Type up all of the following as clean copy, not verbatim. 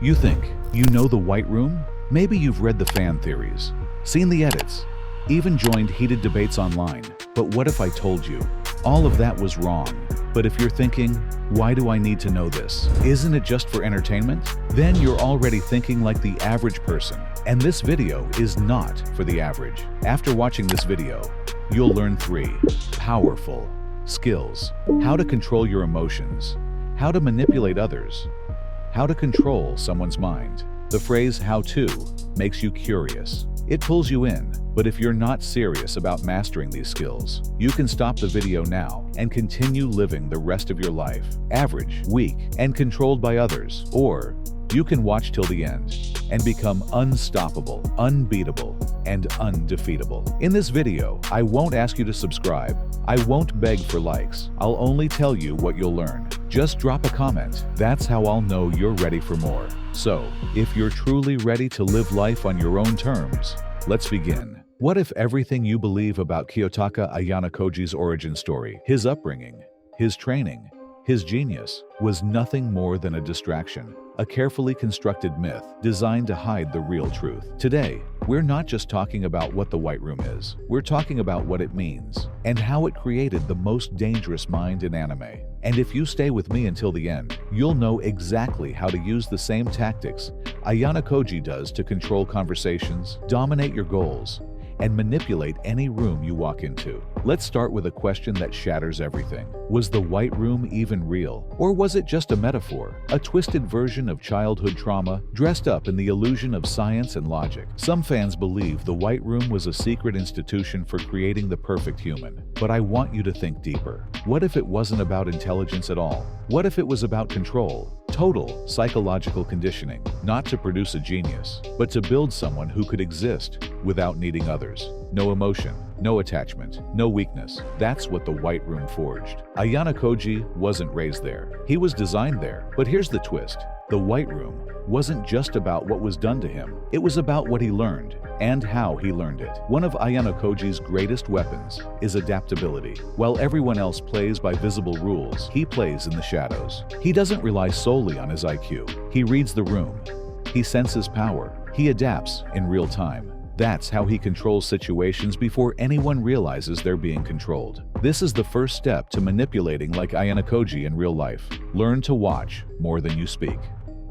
You think you know the White Room? Maybe you've read the fan theories, seen the edits, even joined heated debates online. But what if I told you all of that was wrong? But if you're thinking, why do I need to know this? Isn't it just for entertainment? Then you're already thinking like the average person. And this video is not for the average. After watching this video, you'll learn 3 powerful skills: how to control your emotions, how to manipulate others, how to control someone's mind. The phrase "how to" makes you curious. It pulls you in, but if you're not serious about mastering these skills, you can stop the video now and continue living the rest of your life average, weak, and controlled by others. Or you can watch till the end and become unstoppable, unbeatable, and undefeatable. In this video, I won't ask you to subscribe. I won't beg for likes. I'll only tell you what you'll learn. Just drop a comment. That's how I'll know you're ready for more. So, if you're truly ready to live life on your own terms, let's begin. What if everything you believe about Kiyotaka Ayanokoji's origin story, his upbringing, his training, his genius, was nothing more than a distraction? A carefully constructed myth designed to hide the real truth. Today, we're not just talking about what the White Room is. We're talking about what it means and how it created the most dangerous mind in anime. And if you stay with me until the end, you'll know exactly how to use the same tactics Ayanokoji does to control conversations, dominate your goals, and manipulate any room you walk into. Let's start with a question that shatters everything. Was the White Room even real? Or was it just a metaphor? A twisted version of childhood trauma dressed up in the illusion of science and logic? Some fans believe the White Room was a secret institution for creating the perfect human. But I want you to think deeper. What if it wasn't about intelligence at all? What if it was about control? Total psychological conditioning, not to produce a genius, but to build someone who could exist without needing others. No emotion, no attachment, no weakness. That's what the White Room forged. Ayanokoji wasn't raised there. He was designed there. But here's the twist. The White Room wasn't just about what was done to him. It was about what he learned and how he learned it. One of Ayanokoji's greatest weapons is adaptability. While everyone else plays by visible rules, he plays in the shadows. He doesn't rely solely on his IQ. He reads the room. He senses power. He adapts in real time. That's how he controls situations before anyone realizes they're being controlled. This is the first step to manipulating like Ayanokoji in real life. Learn to watch more than you speak.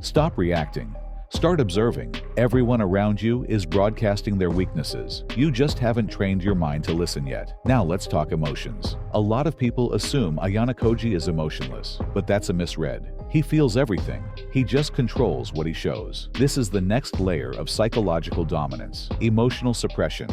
Stop reacting. Start observing. Everyone around you is broadcasting their weaknesses. You just haven't trained your mind to listen yet. Now let's talk emotions. A lot of people assume Ayanokoji is emotionless, but that's a misread. He feels everything. He just controls what he shows. This is the next layer of psychological dominance. Emotional suppression,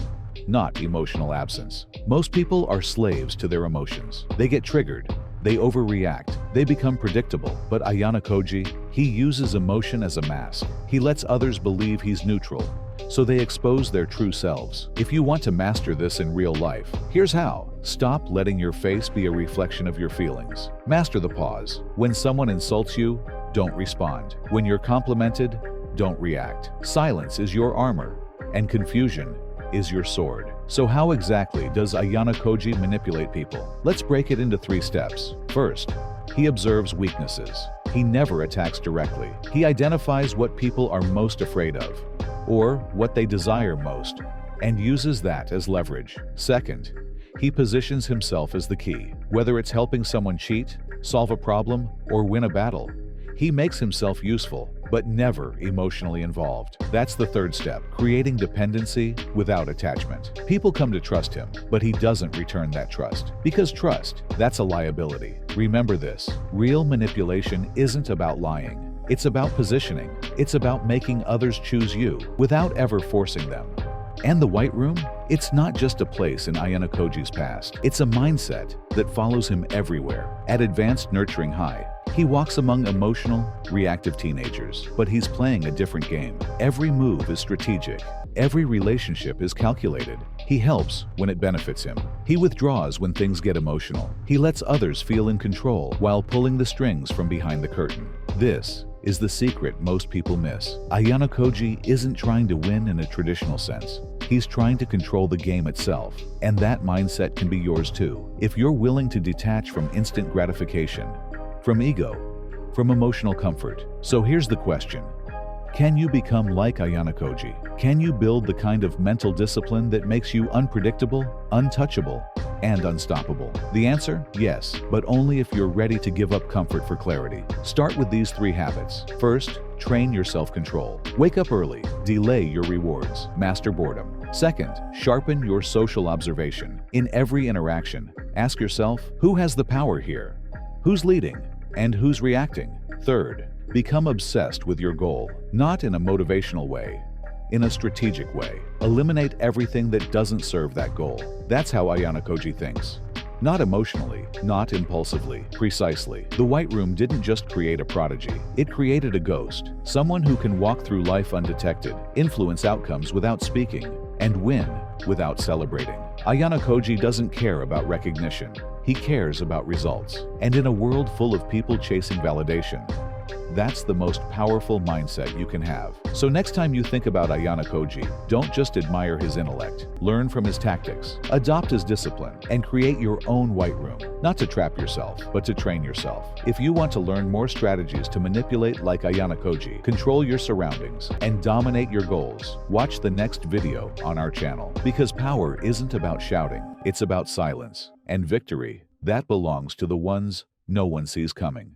not emotional absence. Most people are slaves to their emotions. They get triggered. They overreact. They become predictable. But Ayanokoji, he uses emotion as a mask. He lets others believe he's neutral, so they expose their true selves. If you want to master this in real life, here's how. Stop letting your face be a reflection of your feelings. Master the pause. When someone insults you, don't respond. When you're complimented, don't react. Silence is your armor, and confusion is your sword. So how exactly does Ayanokoji manipulate people? Let's break it into 3 steps. First, he observes weaknesses. He never attacks directly. He identifies what people are most afraid of, or what they desire most, and uses that as leverage. Second, he positions himself as the key. Whether it's helping someone cheat, solve a problem, or win a battle, he makes himself useful, but never emotionally involved. That's the third step, creating dependency without attachment. People come to trust him, but he doesn't return that trust. Because trust, that's a liability. Remember this, real manipulation isn't about lying. It's about positioning. It's about making others choose you without ever forcing them. And the White Room? It's not just a place in Ayanokoji's past. It's a mindset that follows him everywhere. At Advanced Nurturing High, he walks among emotional, reactive teenagers, but he's playing a different game. Every move is strategic. Every relationship is calculated. He helps when it benefits him. He withdraws when things get emotional. He lets others feel in control while pulling the strings from behind the curtain. This is the secret most people miss. Ayanokoji isn't trying to win in a traditional sense. He's trying to control the game itself, and that mindset can be yours too. If you're willing to detach from instant gratification, from ego, from emotional comfort. So here's the question. Can you become like Ayanokoji? Can you build the kind of mental discipline that makes you unpredictable, untouchable, and unstoppable? The answer? Yes, but only if you're ready to give up comfort for clarity. Start with these 3 habits. First, train your self-control. Wake up early. Delay your rewards. Master boredom. Second, sharpen your social observation. In every interaction, ask yourself, who has the power here? Who's leading? And who's reacting? Third, become obsessed with your goal, not in a motivational way, in a strategic way. Eliminate everything that doesn't serve that goal. That's how Ayanokoji thinks. Not emotionally, not impulsively, precisely. The White Room didn't just create a prodigy. It created a ghost, someone who can walk through life undetected, influence outcomes without speaking, and win without celebrating. Ayanokoji doesn't care about recognition. He cares about results. And in a world full of people chasing validation, that's the most powerful mindset you can have. So next time you think about Ayanokoji, don't just admire his intellect. Learn from his tactics, adopt his discipline, and create your own White Room. Not to trap yourself, but to train yourself. If you want to learn more strategies to manipulate like Ayanokoji, control your surroundings, and dominate your goals, watch the next video on our channel. Because power isn't about shouting, it's about silence. And victory, that belongs to the ones no one sees coming.